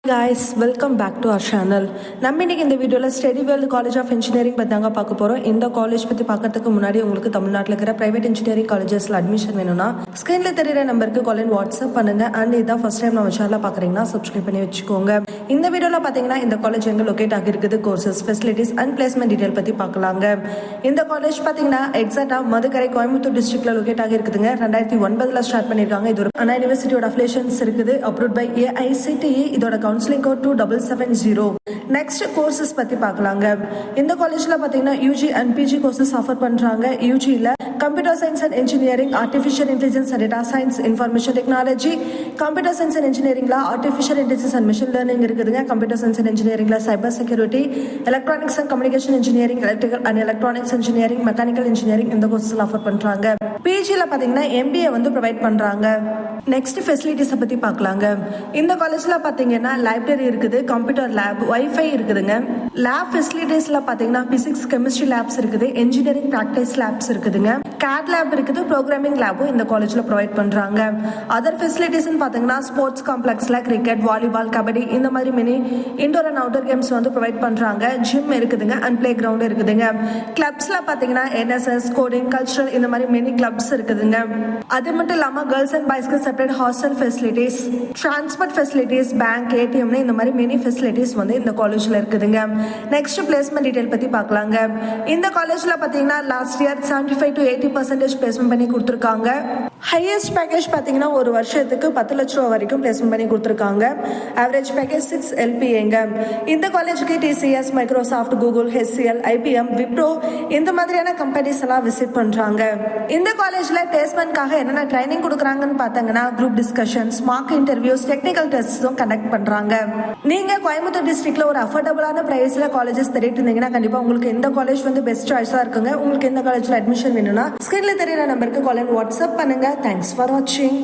guys, welcome back to our channel. நம்ம இன்னைக்கு இந்த வீடியோல study world college of engineering பத்தி தாங்க பார்க்க போறோம். இந்த காலேஜ் பத்தி பார்க்கறதுக்கு முன்னாடி உங்களுக்கு தமிழ்நாட்டில் இருக்கிற பிரைவேட் இன்ஜினியரிங் காலேஜஸ்ல அட்மிஷன் வேணும்னா ஸ்கிரீன்ல தெரியுற நம்பருக்கு கால் அண்ட் வாட்ஸ்அப் பண்ணுங்க. அண்ட் இதான் ஃபர்ஸ்ட் டைம் நம்ம சேனலை பாக்குறீங்கன்னா சப்ஸ்கிரைப் பண்ணி வச்சுக்கோங்க. இந்த வீடியோல பாத்தீங்கன்னா இந்த காலேஜ் எங்க லொகேட் ஆகிருக்குது, courses, facilities and placement detail பத்தி பார்க்கலாங்க. இந்த காலேஜ் பாத்தீங்கன்னா எக்ஸாக்டா மதுக்கரை கோயம்புத்தூர் டிஸ்ட்ரிக்ட்ல லொகேட் ஆகிருக்குதுங்க. 2009 ஸ்டார்ட் பண்ணிருக்காங்க. இது ஒரு அண்ணா யூனிவர்சிட்டியோட அஃபிலியேஷன்ஸ் இருக்குது. Approved by AICTE. இதோட கவுன்சிலிங் கோட் 2770. நெக்ஸ்ட் கோர்சஸ் பத்தி பார்க்கலாங்க. இந்த காலேஜ்ல பாத்தீங்கன்னா UG and PG courses offer பண்றாங்க. UGல computer science and engineering, artificial intelligence and data science, information technology. Computer science and இன்ஜினியரிங்ல artificial intelligence and machine learning இருக்குதுங்க. கம்ப்யூட்டர் சயின்ஸ் அண்ட் இன்ஜினியரிங்ல cyber security, electronics and communication engineering, electrical and electronics engineering, mechanical engineering இந்த courses offer பண்றாங்க. PGல பாத்தீங்கன்னா MBA provide பண்றாங்க. Next facilities பத்தி பார்க்கலாங்க. இந்த காலேஜ்ல பாத்தீங்கன்னா லைப்ரரி இருக்குது, கம்ப்யூட்டர் லேப், வைஃபை இருக்குதுங்க. லேப் ஃபெசிலிட்டிஸ்ல பாத்தீங்கன்னா பிசிக்ஸ், கெமிஸ்ட்ரி லேப்ஸ் இருக்குது, இன்ஜினியரிங் பிராக்டிஸ் லேப்ஸ் இருக்குதுங்க, கேட் லேப் இருக்குது, ப்ரோக்ராமிங் லேபும் இந்த காலேஜ்ல ப்ரொவைட் பண்றாங்க. அதர் ஃபெசிலிட்டிஸ் பாத்தீங்கன்னா ஸ்போர்ட்ஸ் காம்ப்ளெக்ஸ்ல கிரிக்கெட், வாலிபால், கபடி இந்த மாதிரி mini indoor and outdoor games provide பண்றாங்க. ஜிம் இருக்குதுங்க அண்ட் பிளே கிரவுண்ட் இருக்குதுங்க. கிளப்ஸ்ல பாத்தீங்கன்னா NSS, கோடிங், கல்ச்சரல் இந்த மாதிரி மெனி கிளப்ஸ் இருக்குதுங்க. அது மட்டும் இல்லாம கேர்ள்ஸ் அண்ட் பாய்ஸ்க்கு separate hostel facilities, transport facilities, bank, ATM இந்த மாதிரி மெனி ஃபெசிலிட்டிஸ் இந்த காலேஜ்ல இருக்குதுங்க. நெக்ஸ்ட் பிளேஸ்மெண்ட் டீடைல் பத்தி பார்க்கலாங்க. இந்த காலேஜ்ல பாத்தீங்கன்னா லாஸ்ட் இயர் 75 to 80% பிளேஸ்மெண்ட் பண்ணி கொடுத்திருக்காங்க. ஹையஸ்ட் பேக்கேஜ் பாத்தீங்கன்னா ஒரு வருஷத்துக்கு 10 லட்சம் ரூபாய் வரைக்கும் பிளேஸ்மெண்ட் பண்ணி கொடுத்திருக்காங்க. Average package 6 LPAங்க. இந்த காலேஜுக்கு TCS, Microsoft, Google, HCL, IBM, Wipro இந்த மாதிரியான கம்பெனிஸ் எல்லாம் விசிட் பண்றாங்க. இந்த காலேஜ்ல பிளேஸ்மெண்ட்காக என்னென்ன ட்ரைனிங் கொடுக்குறாங்கன்னு பார்த்தாங்கன்னா group discussions, mock interviews, technical டெஸ்ட்ஸும் கண்டக்ட் பண்றாங்க. நீங்க கோயம்புத்தூர் டிஸ்ட்ரிக்ட்ல ஒரு அஃபோர்டபுளான பிரைஸ்ல காலேஜஸ் தேடிட்டு இருந்தீங்கன்னா கண்டிப்பா உங்களுக்கு இந்த காலேஜ் பெஸ்ட் சாய்ஸா இருக்குங்க. உங்களுக்கு இந்த காலேஜ்ல அட்மிஷன் வேணும்னா ஸ்கிரீன்ல தெரியுற நம்பருக்கு கால் அண்ட் வாட்ஸ்அப் பண்ணுங்க. தேங்க்ஸ் ஃபார் வாட்சிங்.